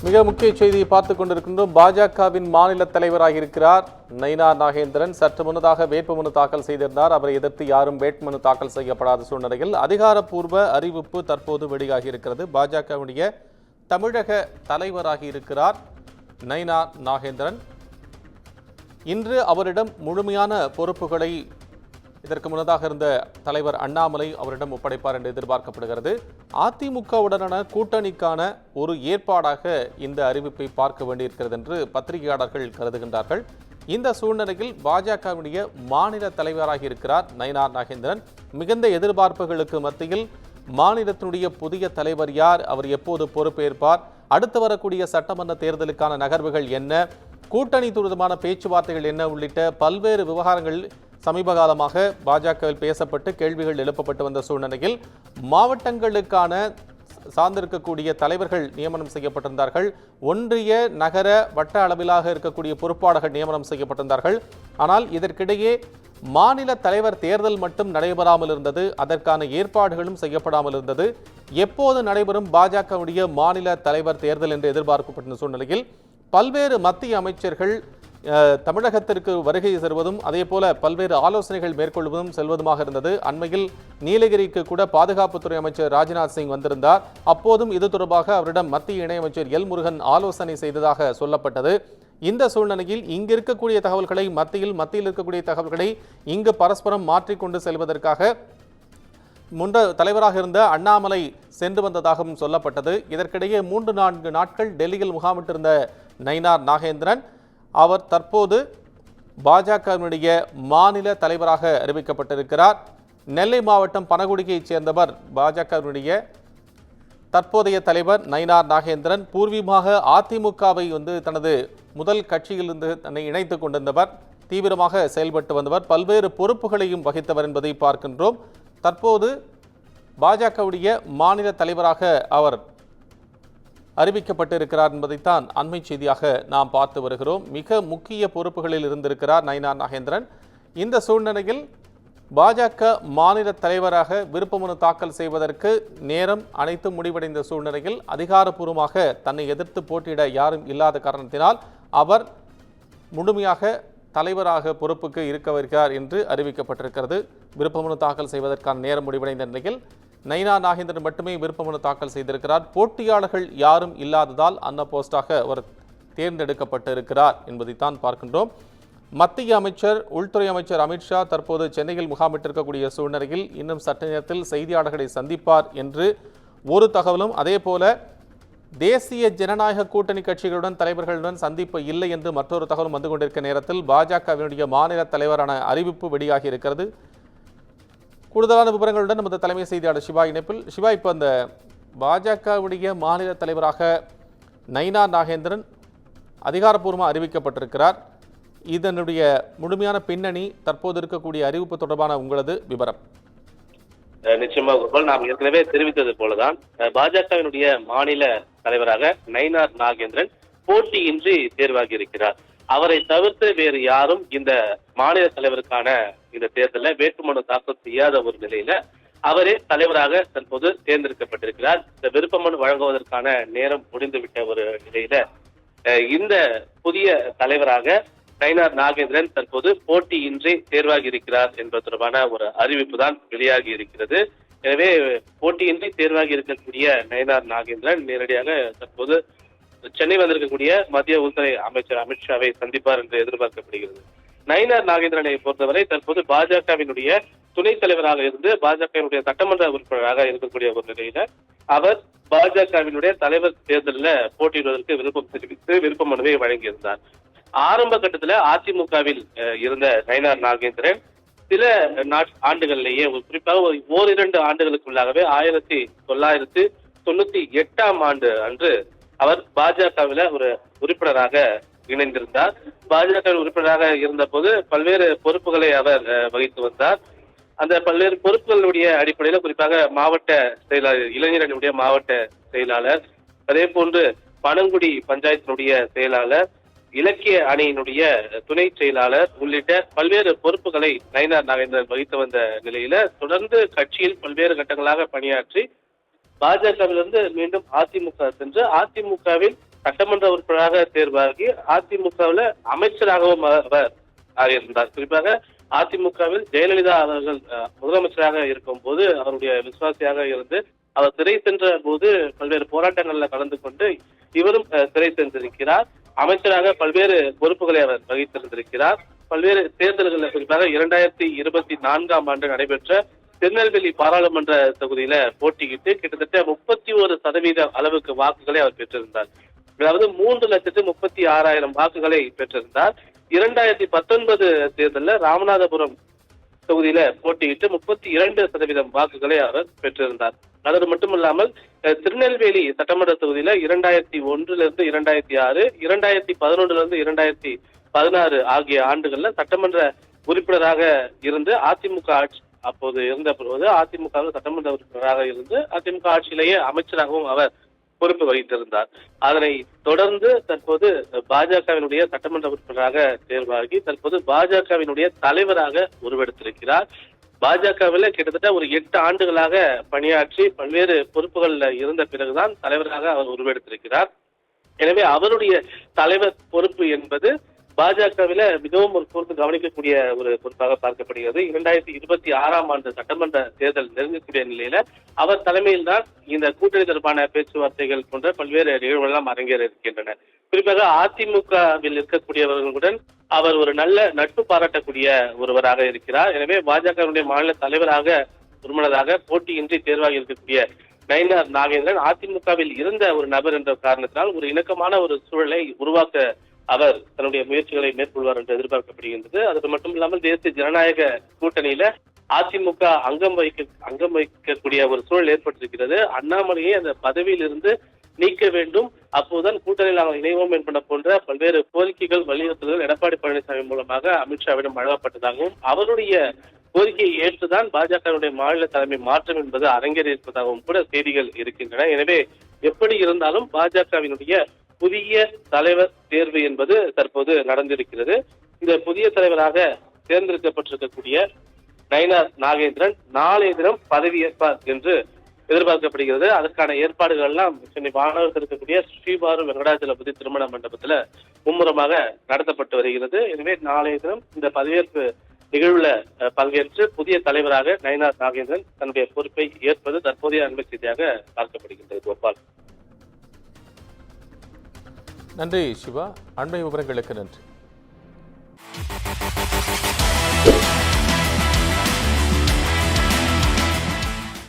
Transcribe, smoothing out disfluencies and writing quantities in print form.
மிக முக்கிய செய்தியை பார்த்துக் கொண்டிருக்கின்றோம். பாஜகவின் மாநில தலைவராக இருக்கிறார் நயினார் நாகேந்திரன். சற்று முன்னதாக வேட்புமனு தாக்கல் செய்திருந்தார். அவரை எதிர்த்து யாரும் வேட்புமனு தாக்கல் செய்யப்படாத சூழ்நிலையில் அதிகாரப்பூர்வ அறிவிப்பு தற்போது வெளியாகி இருக்கிறது. பாஜகவுடைய தமிழக தலைவராகி இருக்கிறார் நயினார் நாகேந்திரன். இன்று அவரிடம் முழுமையான பொறுப்புகளை இதற்கு முன்னதாக இருந்த தலைவர் அண்ணாமலை அவரிடம் ஒப்படைப்பார் என்று எதிர்பார்க்கப்படுகிறது. அதிமுகவுடனான கூட்டணிக்கான ஒரு ஏற்பாடாக இந்த அறிவிப்பை பார்க்க வேண்டியிருக்கிறது என்று பத்திரிகையாளர்கள் கருதுகின்றார்கள். இந்த சூழ்நிலையில் பாஜகவுடைய மாநில தலைவராக இருக்கிறார் நயினார் நாகேந்திரன். மிகுந்த எதிர்பார்ப்புகளுக்கு மத்தியில் மாநிலத்தினுடைய புதிய தலைவர் யார், அவர் எப்போது பொறுப்பேற்பார், அடுத்து வரக்கூடிய சட்டமன்ற தேர்தலுக்கான நகர்வுகள் என்ன, கூட்டணி தொடர்பான பேச்சுவார்த்தைகள் என்ன உள்ளிட்ட பல்வேறு விவகாரங்கள் சமீப காலமாக பாஜகவில் பேசப்பட்டு கேள்விகள் எழுப்பப்பட்டு வந்த சூழ்நிலையில் மாவட்டங்களுக்கான சார்ந்திருக்கக்கூடிய தலைவர்கள் நியமனம் செய்யப்பட்டிருந்தார்கள். ஒன்றிய நகர வட்ட அளவிலாக இருக்கக்கூடிய பொறுப்பாளர்கள் நியமனம் செய்யப்பட்டிருந்தார்கள். ஆனால் இதற்கிடையே மாநில தலைவர் தேர்தல் மட்டும் நடைபெறாமல் இருந்தது. அதற்கான ஏற்பாடுகளும் செய்யப்படாமல் இருந்தது. எப்போது நடைபெறும் பாஜகவுடைய மாநில தலைவர் தேர்தல் என்று எதிர்பார்க்கப்பட்ட சூழ்நிலையில் பல்வேறு மத்திய அமைச்சர்கள் தமிழகத்திற்கு வருகை தருவதும் அதே போல பல்வேறு ஆலோசனைகள் மேற்கொள்வதும் செல்வதுமாக இருந்தது. அண்மையில் நீலகிரிக்கு கூட பாதுகாப்புத்துறை அமைச்சர் ராஜ்நாத் சிங் வந்திருந்தார். அப்போதும் இது தொடர்பாக அவரிடம் மத்திய இணையமைச்சர் எல் முருகன் ஆலோசனை செய்ததாக சொல்லப்பட்டது. இந்த சூழ்நிலையில் இங்கு இருக்கக்கூடிய தகவல்களை மத்தியில் இருக்கக்கூடிய தகவல்களை இங்கு பரஸ்பரம் மாற்றிக்கொண்டு செல்வதற்காக தலைவராக இருந்த அண்ணாமலை சென்று வந்ததாகவும் சொல்லப்பட்டது. இதற்கிடையே 3-4 நாட்கள் டெல்லியில் முகாமிட்டிருந்த நயினார் நாகேந்திரன் அவர் தற்போது பாஜகவினுடைய மாநில தலைவராக அறிவிக்கப்பட்டிருக்கிறார். நெல்லை மாவட்டம் பனகுடியைச் சேர்ந்தவர் பாஜகவினுடைய தற்போதைய தலைவர் நயினார் நாகேந்திரன். பூர்வீகமாக அதிமுகவை தனது முதல் கட்சியிலிருந்து தன்னை இணைத்துக் கொண்டிருந்தவர், தீவிரமாக செயல்பட்டு வந்தவர், பல்வேறு பொறுப்புகளையும் வகித்தவர் என்பதை பார்க்கின்றோம். தற்போது பாஜகவுடைய மாநில தலைவராக அவர் அறிவிக்கப்பட்டிருக்கிறார் என்பதைத்தான் அண்மை செய்தியாக நாம் பார்த்து வருகிறோம். மிக முக்கிய பொறுப்புகளில் இருந்திருக்கிறார் நயினார் நாகேந்திரன். இந்த சூழ்நிலையில் பாஜக மாநில தலைவராக விருப்பமனு தாக்கல் செய்வதற்கு நேரம் அனைத்து முடிவடைந்த சூழ்நிலையில் அதிகாரப்பூர்வமாக தன்னை எதிர்த்து போட்டியிட யாரும் இல்லாத காரணத்தினால் அவர் முழுமையாக தலைவராக பொறுப்புக்கு இருக்க வருகிறார் என்று அறிவிக்கப்பட்டிருக்கிறது. விருப்பமனு தாக்கல் செய்வதற்கான நேரம் முடிவடைந்த நிலையில் நயினார் நாகேந்திரன் மட்டுமே விருப்பமனு தாக்கல் செய்திருக்கிறார். போட்டியாளர்கள் யாரும் இல்லாததால் அந்த போஸ்டாக அவர் தேர்ந்தெடுக்கப்பட்டிருக்கிறார் என்பதைத்தான் பார்க்கின்றோம். மத்திய அமைச்சர் உள்துறை அமைச்சர் அமித்ஷா தற்போது சென்னையில் முகாமிட்டிருக்கக்கூடிய சூழ்நிலையில் இன்னும் சற்று நேரத்தில் செய்தியாளர்களை சந்திப்பார் என்று ஒரு தகவலும், அதே போல தேசிய ஜனநாயக கூட்டணி கட்சிகளுடன் தலைவர்களுடன் சந்திப்பு இல்லை என்று மற்றொரு தகவலும் வந்து கொண்டிருக்க நேரத்தில் பாஜகவினுடைய மாநில தலைவரான அறிவிப்பு வெளியாகி இருக்கிறது. கூடுதலான விவரங்களுடன் நமது தலைமை செய்தியாளர் சிவா இணைப்பில். சிவா, இப்போ அந்த பாஜகவுடைய மாநில தலைவராக நயினார் நாகேந்திரன் அதிகாரப்பூர்வமாக அறிவிக்கப்பட்டிருக்கிறார். இதனுடைய முழுமையான பின்னணி, தற்போது இருக்கக்கூடிய அறிவிப்பு தொடர்பான உங்களது விவரம். நிச்சயமாக நாம் ஏற்கனவே தெரிவித்தது போலதான் பாஜகவினுடைய மாநில தலைவராக நயினார் நாகேந்திரன் போட்டியின்றி தேர்வாகி இருக்கிறார். அவரை தவிர்த்து வேறு யாரும் இந்த மாநில தலைவருக்கான இந்த தேர்தலில் வேட்புமனு தாக்கல் செய்யாத ஒரு நிலையில அவரே தலைவராக தற்போது தேர்ந்தெடுக்கப்பட்டிருக்கிறார். இந்த விருப்பமனு வழங்குவதற்கான நேரம் முடிந்துவிட்ட ஒரு நிலையில இந்த புதிய தலைவராக நயினார் நாகேந்திரன் தற்போது போட்டியின்றி தேர்வாகி இருக்கிறார் என்பது தொடர்பான ஒரு அறிவிப்பு தான் வெளியாகி இருக்கிறது. எனவே போட்டியின்றி தேர்வாகி இருக்கக்கூடிய நயினார் நாகேந்திரன் நேரடியாக தற்போது சென்னை வந்திருக்கக்கூடிய மத்திய உள்துறை அமைச்சர் அமித்ஷாவை சந்திப்பார் என்று எதிர்பார்க்கப்படுகிறது. நயினார் நாகேந்திரனை பொறுத்தவரை தற்போது பாஜகவினுடைய துணைத் தலைவராக இருந்து பாஜகவினுடைய சட்டமன்ற உறுப்பினராக இருக்கக்கூடிய ஒரு நிலையில அவர் பாஜகவினுடைய தலைவர் தேர்தலில் போட்டியிடுவதற்கு விருப்பம் தெரிவித்து விருப்ப மனுவை வழங்கியிருந்தார். ஆரம்ப கட்டத்துல அதிமுகவில் இருந்த நயினார் நாகேந்திரன் சில ஆண்டுகளிலேயே குறிப்பாக 1-2 ஆண்டுகளுக்குள்ளாகவே 1998ஆம் ஆண்டு அன்று அவர் பாஜகவில் ஒரு உறுப்பினராக இணைந்திருந்தார். பாஜக உறுப்பினராக இருந்த போது பல்வேறு பொறுப்புகளை அவர் வகித்து வந்தார். அந்த பல்வேறு பொறுப்புகளுடைய அடிப்படையில குறிப்பாக மாவட்ட செயலாளர், இளைஞரனுடைய மாவட்ட செயலாளர், அதே போன்று பனங்குடி பஞ்சாயத்தினுடைய செயலாளர், இலக்கிய அணியினுடைய துணை செயலாளர் உள்ளிட்ட பல்வேறு பொறுப்புகளை நயினார் நாகேந்திரன் வகித்து வந்த நிலையில தொடர்ந்து கட்சியில் பல்வேறு கட்டங்களாக பணியாற்றி பாஜகவிலிருந்து மீண்டும் அதிமுக சென்று அதிமுகவில் சட்டமன்ற உறுப்பினராக தேர்வாகி அதிமுகவில் அமைச்சராகவும் அவர் இருந்தார். குறிப்பாக அதிமுகவில் ஜெயலலிதா அவர்கள் முதலமைச்சராக இருக்கும் போது அவருடைய விசுவாசியாக இருந்து அவர் சிறை சென்ற போது பல்வேறு போராட்டங்கள்ல கலந்து கொண்டு இவரும் சிறை சென்றிருக்கிறார். அமைச்சராக பல்வேறு பொறுப்புகளை அவர் வகித்திருந்திருக்கிறார். பல்வேறு தேர்தல்களில் குறிப்பாக 2024ஆம் ஆண்டு நடைபெற்ற திருநெல்வேலி பாராளுமன்ற தொகுதியில போட்டியிட்டு கிட்டத்தட்ட 31% அளவுக்கு வாக்குகளை அவர் பெற்றிருந்தார். அதாவது 3,36,000 வாக்குகளை பெற்றிருந்தார். 2019 தேர்தலில் ராமநாதபுரம் தொகுதியில போட்டியிட்டு 32% வாக்குகளை அவர் பெற்றிருந்தார். அதோடு மட்டுமல்லாமல் திருநெல்வேலி சட்டமன்ற தொகுதியில 2001 2006, 2011 2016 ஆகிய ஆண்டுகள்ல சட்டமன்ற உறுப்பினராக இருந்து அதிமுக ஆட்சி அப்போது இருந்த போது அதிமுக சட்டமன்ற உறுப்பினராக இருந்து அதிமுக ஆட்சியிலேயே அமைச்சராகவும் அவர் பொறுப்பு வகித்திருந்தார். அதனை தொடர்ந்து தற்போது பாஜகவினுடைய சட்டமன்ற உறுப்பினராக தேர்வாகி தற்போது பாஜகவினுடைய தலைவராக உருவெடுத்திருக்கிறார். பாஜகவில் கிட்டத்தட்ட ஒரு 8 ஆண்டுகளாக பணியாற்றி பல்வேறு பொறுப்புகள்ல இருந்த பிறகுதான் தலைவராக அவர் உருவெடுத்திருக்கிறார். எனவே அவருடைய தலைவர் பொறுப்பு என்பது பாஜகவில மிகவும் ஒரு கூர்ந்து கவனிக்கக்கூடிய ஒரு பொறுப்பாக பார்க்கப்படுகிறது. 2026ஆம் ஆண்டு சட்டமன்ற தேர்தல் நெருங்கக்கூடிய நிலையில அவர் தலைமையில் தான் இந்த கூட்டணி தொடர்பான பேச்சுவார்த்தைகள் போன்ற பல்வேறு நிகழ்வுகள் எல்லாம் அரங்கேற இருக்கின்றன. குறிப்பாக அதிமுகவில் இருக்கக்கூடியவர்களுடன் அவர் ஒரு நல்ல நட்பு பாராட்டக்கூடிய ஒருவராக இருக்கிறார். எனவே பாஜகவுடைய மாநில தலைவராக உறுப்பினராக போட்டியின்றி தேர்வாகி இருக்கக்கூடிய நயினார் நாகேந்திரன் அதிமுகவில் இருந்த ஒரு நபர் என்ற காரணத்தினால் ஒரு இணக்கமான ஒரு சூழலை உருவாக்க அவர் தன்னுடைய முயற்சிகளை மேற்கொள்வார் என்று எதிர்பார்க்கப்படுகின்றது. அது மட்டும் இல்லாமல் தேசிய ஜனநாயக கூட்டணியில அதிமுக அங்கம் வகிக்கக்கூடிய ஒரு சூழல் ஏற்பட்டிருக்கிறது. அண்ணாமலையை அந்த பதவியில் இருந்து நீக்க வேண்டும், அப்போதுதான் கூட்டணியில் நாங்கள் இணைவோம் என்பன போன்ற பல்வேறு கோரிக்கைகள் வலியுறுத்தல்கள் எடப்பாடி பழனிசாமி மூலமாக அமித்ஷாவிடம் வழங்கப்பட்டதாகவும் அவருடைய கோரிக்கையை ஏற்றுதான் பாஜகவுடைய மாநில தலைமை மாற்றம் என்பது அரங்கேறி இருப்பதாகவும் கூட செய்திகள் இருக்கின்றன. எனவே எப்படி இருந்தாலும் பாஜகவினுடைய புதிய தலைவர் தேர்வு என்பது தற்போது நடந்திருக்கிறது. இந்த புதிய தலைவராக தேர்ந்தெடுக்கப்பட்டிருக்கக்கூடிய நயினார் நாகேந்திரன் நாளைய தினம் பதவியேற்பார் என்று எதிர்பார்க்கப்படுகிறது. அதற்கான ஏற்பாடுகள் எல்லாம் சென்னை மாநகரத்தில் இருக்கக்கூடிய ஸ்ரீபாரு வெங்கடாஜலபதி திருமண மண்டபத்துல மும்முரமாக நடத்தப்பட்டு வருகிறது. எனவே நாளைய தினம் இந்த பதவியேற்பு நிகழ்வுல பங்கேற்று புதிய தலைவராக நயினார் நாகேந்திரன் தன்னுடைய பொறுப்பை ஏற்பது தற்போதைய அண்மை செய்தியாக பார்க்கப்படுகின்றது. கோபால், நன்றி சிவா. அண்மை விவரங்களுக்கு நன்றி.